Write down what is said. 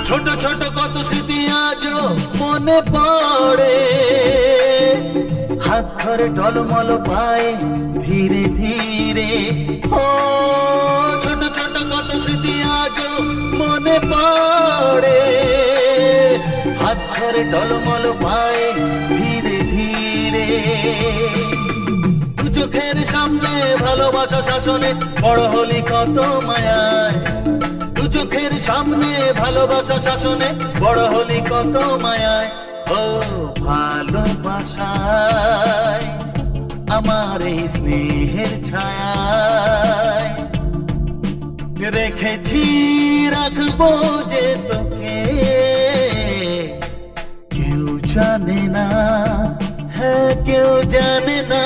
ছোট ছোট কত স্মৃতি আজও মনে পড়ে, হাত ধরে টলমল পায়ে ধীরে ধীরে। ও ছোট ছোট কত স্মৃতি আজও মনে পড়ে, হাত ধরে টলমল পায়ে ধীরে ধীরে। দু চোখের সামনে ভালোবাসা শাসনে বড় হলি কত মায়ায়, দু চোখের সামনে ভালোবাসা শাসনে বড় হলি কত মায়ায়। ও ভালোবাসায় আমার এই স্নেহের ছায়ায় রেখেছি, রাখবো যে তোকে, কেউ জানে না, হ্যাঁ কেউ জানে না।